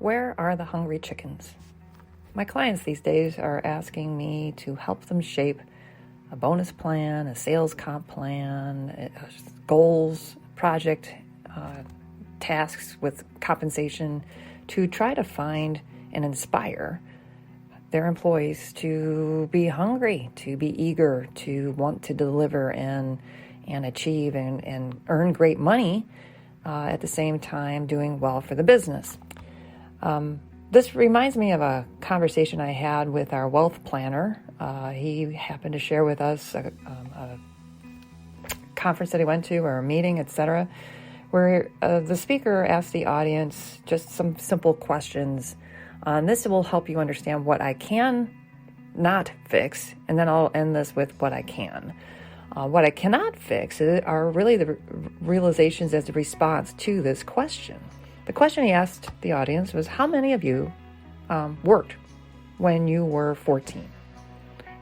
Where are the hungry chickens? My clients these days are asking me to help them shape a bonus plan, a sales comp plan, goals, project tasks with compensation to try to find and inspire their employees to be hungry, to be eager, to want to deliver and achieve and earn great money at the same time doing well for the business. This reminds me of a conversation I had with our wealth planner. He happened to share with us a conference that he went to or a meeting, etc., where the speaker asked the audience just some simple questions. This will help you understand what I can not fix, and then I'll end this with what I can. What I cannot fix are really the realizations as a response to this question. The question he asked the audience was, how many of you worked when you were 14?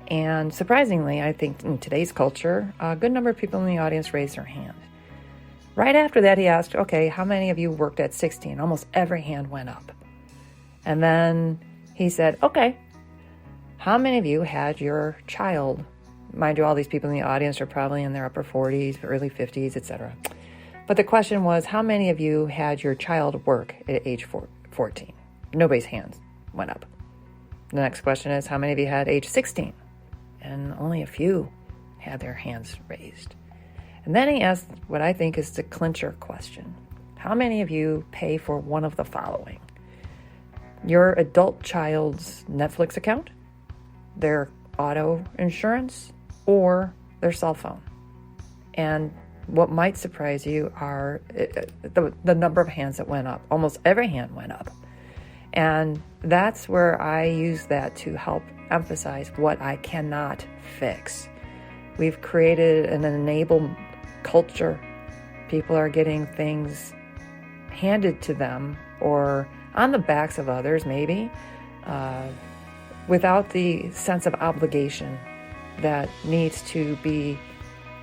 And surprisingly, I think in today's culture, a good number of people in the audience raised their hand. Right after that, he asked, okay, how many of you worked at 16? Almost every hand went up. And then he said, okay, how many of you had your child? Mind you, all these people in the audience are probably in their upper 40s, early 50s, etc. But the question was, how many of you had your child work at age 14? Nobody's hands went up. The next question is, how many of you had age 16? And only a few had their hands raised. And then he asked what I think is the clincher question. How many of you pay for one of the following? Your adult child's Netflix account, their auto insurance, or their cell phone? And what might surprise you are the number of hands that went up. Almost every hand went up. And that's where I use that to help emphasize what I cannot fix. We've created an enable culture. People are getting things handed to them or on the backs of others, maybe, without the sense of obligation that needs to be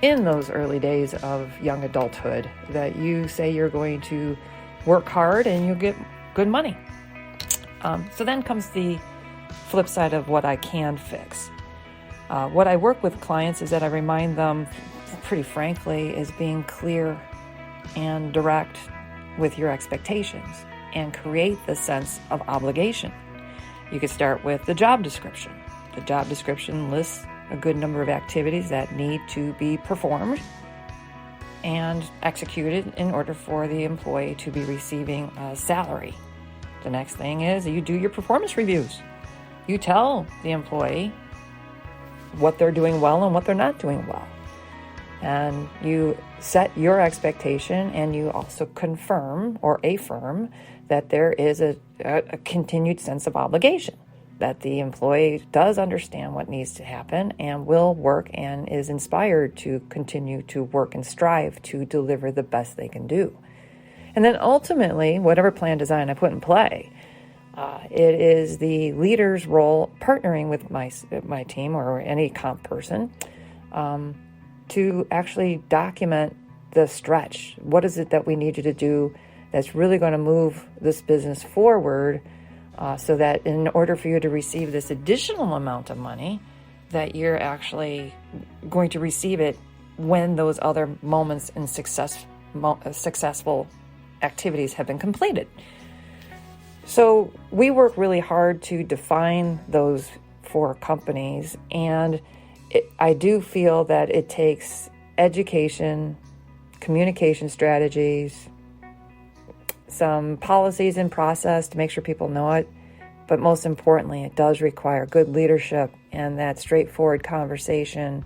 in those early days of young adulthood, that you say you're going to work hard and you'll get good money. So then comes the flip side of what I can fix. What I work with clients is that I remind them, pretty frankly, is being clear and direct with your expectations and create the sense of obligation. You could start with the job description. The job description lists a good number of activities that need to be performed and executed in order for the employee to be receiving a salary. The next thing is you do your performance reviews. You tell the employee what they're doing well and what they're not doing well. And you set your expectation, and you also confirm or affirm that there is a continued sense of obligation, that the employee does understand what needs to happen and will work and is inspired to continue to work and strive to deliver the best they can do. And then ultimately, whatever plan design I put in play, it is the leader's role, partnering with my team or any comp person, to actually document the stretch. What is it that we need you to do that's really going to move this business forward, so that in order for you to receive this additional amount of money, that you're actually going to receive it when those other moments in successful activities have been completed. So we work really hard to define those for companies, and I do feel that it takes education, communication strategies, some policies in process to make sure people know it. But most importantly, it does require good leadership and that straightforward conversation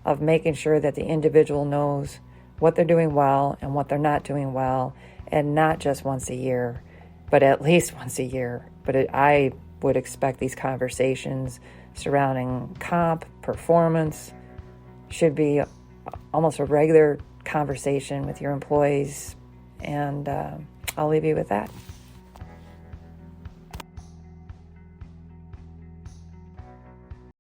of making sure that the individual knows what they're doing well and what they're not doing well, and not just once a year, but at least once a year. But I would expect these conversations surrounding comp, performance, should be almost a regular conversation with your employees. And I'll leave you with that.